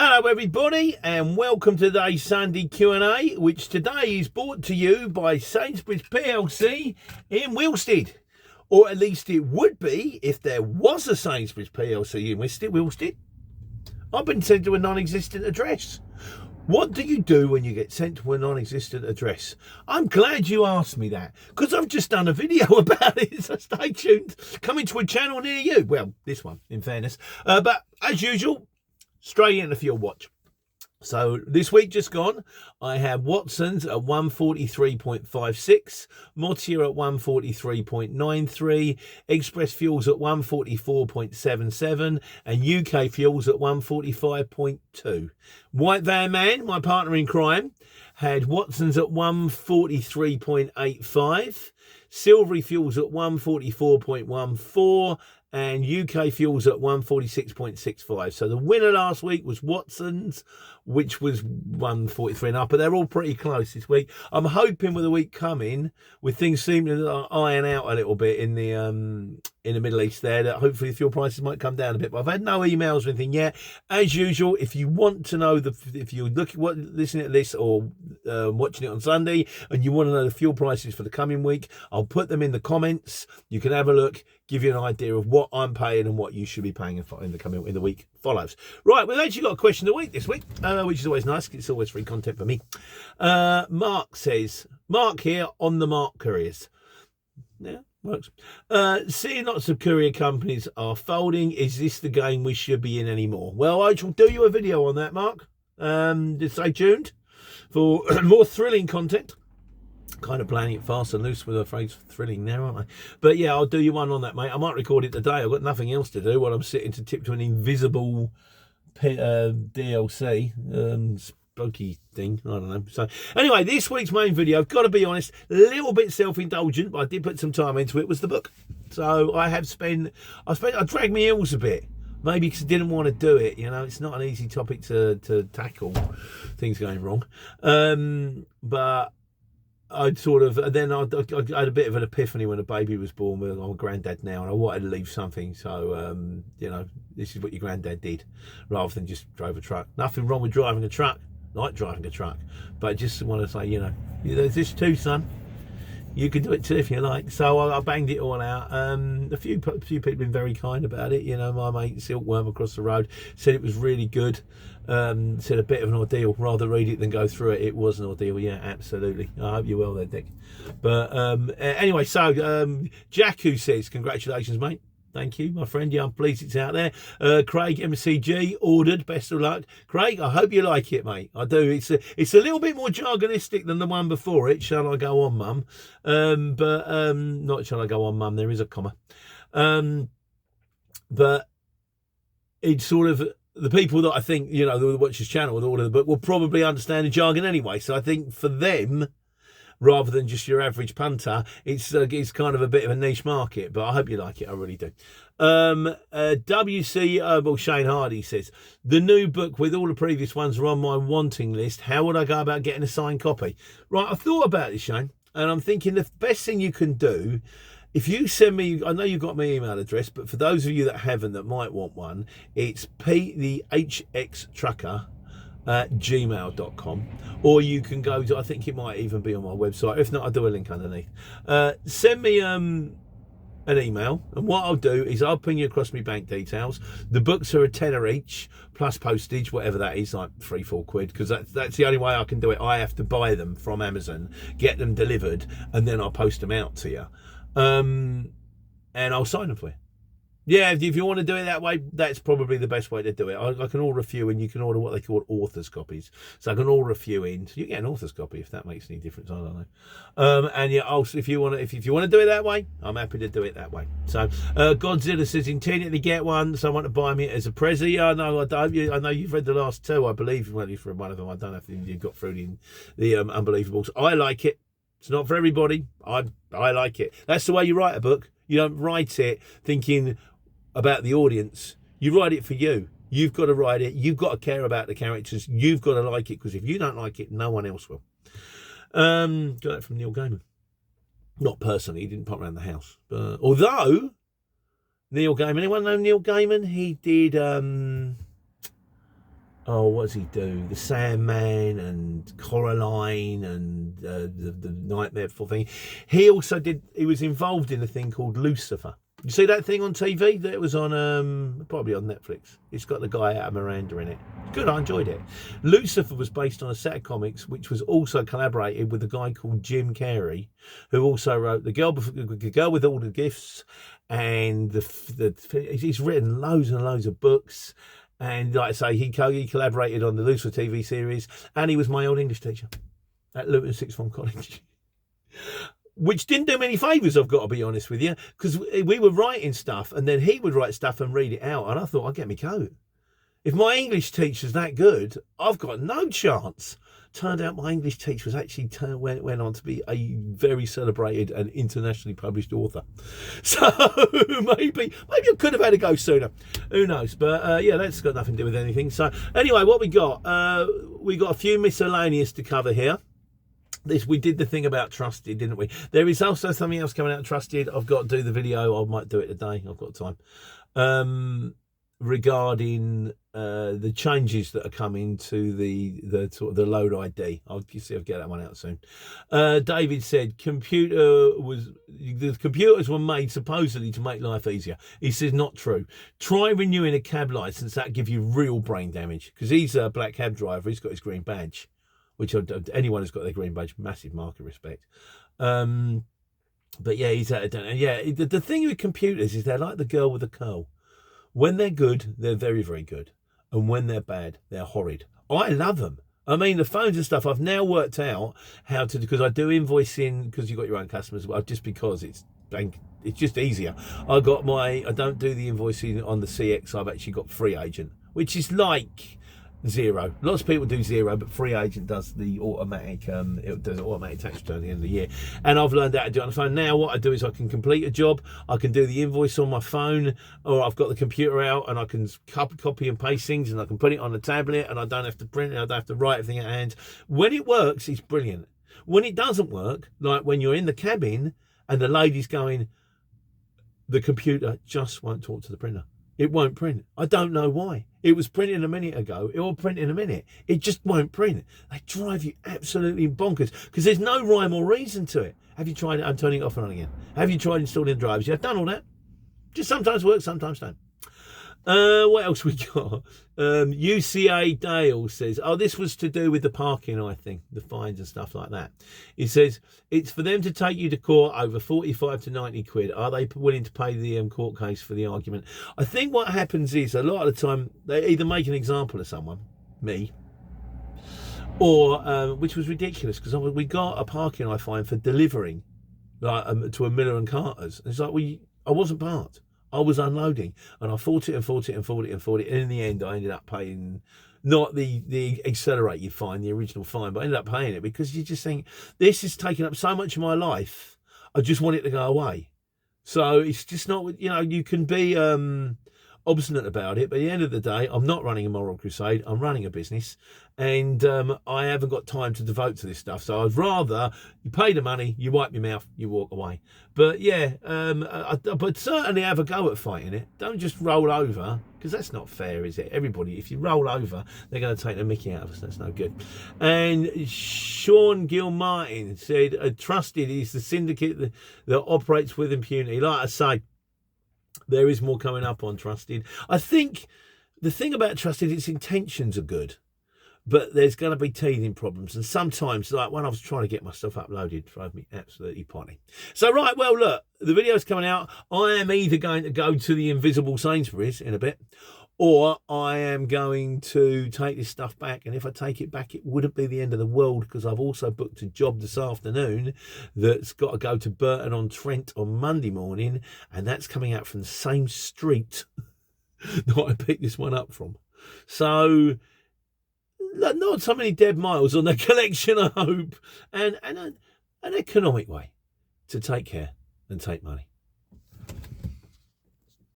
Hello everybody and welcome to today's Sunday Q&A, which today is brought to you by Sainsbury's PLC in Wilstead. Or at least it would be if there was a Sainsbury's PLC in Wilstead. I've been sent to a non-existent address. What do you do when you get sent to a non-existent address? I'm glad you asked me that, because I've just done a video about it, so stay tuned. Coming to a channel near you. Well, this one, in fairness. But as usual, straight into Fuel Watch. So this week just gone, I have Watson's at 143.56, Motia at 143.93, XPress Fuels at 144.77, and UK Fuels at 145.2. White Van Man, my partner in crime, had Watson's at 143.85, Silvery Fuels at 144.14, and UK Fuels at 146.65. So the winner last week was Watson's, which was 143.5, but they're all pretty close this week. I'm hoping with the week coming, with things seeming to iron out a little bit in the Middle East there, that hopefully the fuel prices might come down a bit. But I've had no emails or anything yet. As usual, if you want to know, if you're listening to this or watching it on Sunday and you want to know the fuel prices for the coming week, I'll put them in the comments. You can have a look, give you an idea of what I'm paying and what you should be paying in the week follows. Right, we've actually got a question of the week this week, which is always nice. It's always free content for me. Mark says, Mark here on the Mark Couriers. Yeah, works. Seeing lots of courier companies are folding, is this the game we should be in anymore? Well, I shall do you a video on that, Mark. Just stay tuned for more thrilling content. Kind of playing it fast and loose with a phrase thrilling there, aren't I? But yeah, I'll do you one on that, mate. I might record it today. I've got nothing else to do while I'm sitting to tip to an invisible DLC spooky thing. I don't know. So anyway, this week's main video, I've got to be honest, a little bit self-indulgent, but I did put some time into it, was the book. So I dragged my heels a bit. Maybe because I didn't want to do it, you know, it's not an easy topic to tackle, things going wrong. But I'd sort of, then I had a bit of an epiphany when a baby was born. With I'm a granddad now, and I wanted to leave something. So, you know, this is what your granddad did, rather than just drove a truck. Nothing wrong with driving a truck, like driving a truck, but I just want to say, you know, there's this too, son. You can do it too if you like. So I banged it all out. A few people have been very kind about it. You know, my mate Silkworm across the road said it was really good. Said a bit of an ordeal. Rather read it than go through it. It was an ordeal. Yeah, absolutely. I hope you're well there, Dick. But anyway, so Jack, who says, congratulations, mate. Thank you, my friend. Yeah, I'm pleased it's out there. Craig MCG ordered. Best of luck, Craig. I hope you like it, mate. I do. It's a little bit more jargonistic than the one before it. Shall I go on, Mum? But not shall I go on, Mum. There is a comma. But it's sort of the people that I think, you know, that watch this channel with order the book will probably understand the jargon anyway. So I think for them, rather than just your average punter, it's kind of a bit of a niche market, but I hope you like it. I really do. Shane Hardy says, the new book with all the previous ones are on my wanting list. How would I go about getting a signed copy? Right, I've thought about this, Shane, and I'm thinking the best thing you can do, if you send me, I know you've got my email address, but for those of you that haven't, that might want one, it's thehxtrucker at gmail.com, or you can go to, I think it might even be on my website. If not, I'll do a link underneath. Send me an email, and what I'll do is I'll ping you across my bank details. The books are a tenner each plus postage, whatever that is, like £3-4, because that's the only way I can do it. I have to buy them from Amazon, get them delivered, and then I'll post them out to you, and I'll sign them for you. Yeah, if you want to do it that way, that's probably the best way to do it. I can order a few, and you can order what they call author's copies. So I can order a few in. So you get an author's copy if that makes any difference. I don't know. And yeah, also if you want to do it that way, I'm happy to do it that way. So Godzilla says, intending to get one. Someone to buy me as a Prezi. I know you've read the last two, I believe. Well, you've read one of them. I don't know if you've got through the Unbelievables. I like it. It's not for everybody. I like it. That's the way you write a book. You don't write it thinking about the audience. You write it for you. You've got to write it. You've got to care about the characters. You've got to like it, because if you don't like it, no one else will. Got that from Neil Gaiman. Not personally, he didn't pop around the house. But although Neil Gaiman, anyone know Neil Gaiman? He did oh, what does he do? The Sandman and Coraline and the Nightmare Before thing. He also he was involved in a thing called Lucifer. You see that thing on TV that was on, probably on Netflix? It's got the guy out of Miranda in it. Good, I enjoyed it. Lucifer was based on a set of comics which was also collaborated with a guy called Jim Carrey, who also wrote The Girl with All the Gifts, and he's written loads and loads of books. And like I say, he collaborated on the Lucifer TV series, and he was my old English teacher at Luton Sixth Form College. Which didn't do me any favours, I've got to be honest with you, because we were writing stuff and then he would write stuff and read it out, and I thought, I'd get me coat. If my English teacher's that good, I've got no chance. Turned out my English teacher was actually went on to be a very celebrated and internationally published author. So maybe I could have had a go sooner. Who knows? But yeah, that's got nothing to do with anything. So anyway, what we got? We got a few miscellaneous to cover here. We did the thing about Trusted, didn't we? There is also something else coming out Trusted. I've got to do the video. I might do it today. I've got time. Regarding the changes that are coming to the sort of the load ID. I'll see if I get that one out soon. David said the computers were made supposedly to make life easier. He says not true. Try renewing a cab license. That give you real brain damage, because he's a black cab driver. He's got his green badge, which anyone who's got their green badge, massive mark of respect. But yeah, he's at it. And yeah, the thing with computers is they're like the girl with the curl. When they're good, they're very, very good. And when they're bad, they're horrid. I love them. I mean, the phones and stuff, I've now worked out how to, because I do invoicing, because you've got your own customers, well, just because it's just easier. I don't do the invoicing on the CX. I've actually got Free Agent, which is like Zero. Lots of people do Zero, but Free Agent does the automatic. It does automatic tax return at the end of the year, and I've learned how to do it on the phone. Now, what I do is I can complete a job. I can do the invoice on my phone, or I've got the computer out, and I can copy and paste things, and I can put it on a tablet, and I don't have to print it. I don't have to write everything at hand. When it works, it's brilliant. When it doesn't work, like when you're in the cabin and the lady's going, the computer just won't talk to the printer. It won't print. I don't know why. It was printing a minute ago. It will print in a minute. It just won't print. They drive you absolutely bonkers because there's no rhyme or reason to it. Have you tried it? I'm turning it off and on again. Have you tried installing drivers? Yeah, I've done all that. Just sometimes works, sometimes don't. What else we got? UCA Dale says, oh, this was to do with the parking, I think, the fines and stuff like that. He says, it's for them to take you to court over 45 to 90 quid. Are they willing to pay the court case for the argument? I think what happens is a lot of the time they either make an example of someone, me, or, which was ridiculous, because we got a parking fine for delivering to a Miller and Carter's. It's like, I wasn't parked. I was unloading, and I fought it, and in the end I ended up paying not the accelerated fine, the original fine, but I ended up paying it because you just think, this is taking up so much of my life, I just want it to go away. So it's just not, you can be obstinate about it, but at the end of the day, I'm not running a moral crusade, I'm running a business, and I haven't got time to devote to this stuff. So I'd rather you pay the money, you wipe your mouth, you walk away. But yeah, but certainly have a go at fighting it. Don't just roll over, because that's not fair, is it? Everybody, if you roll over, they're going to take the mickey out of us. That's no good. And Sean Gilmartin said, Trusted is the syndicate that operates with impunity. Like I say, there is more coming up on Trusted. I think the thing about Trusted, its intentions are good, but there's going to be teething problems. And sometimes, like when I was trying to get my stuff uploaded, it drove me absolutely potty. So, right, well, look, the video's coming out. I am either going to go to the invisible Sainsbury's in a bit, or I am going to take this stuff back. And if I take it back, it wouldn't be the end of the world, because I've also booked a job this afternoon that's got to go to Burton-on-Trent on Monday morning, and that's coming out from the same street that I picked this one up from. So not so many dead miles on the collection, I hope, and an economic way to take care and take money.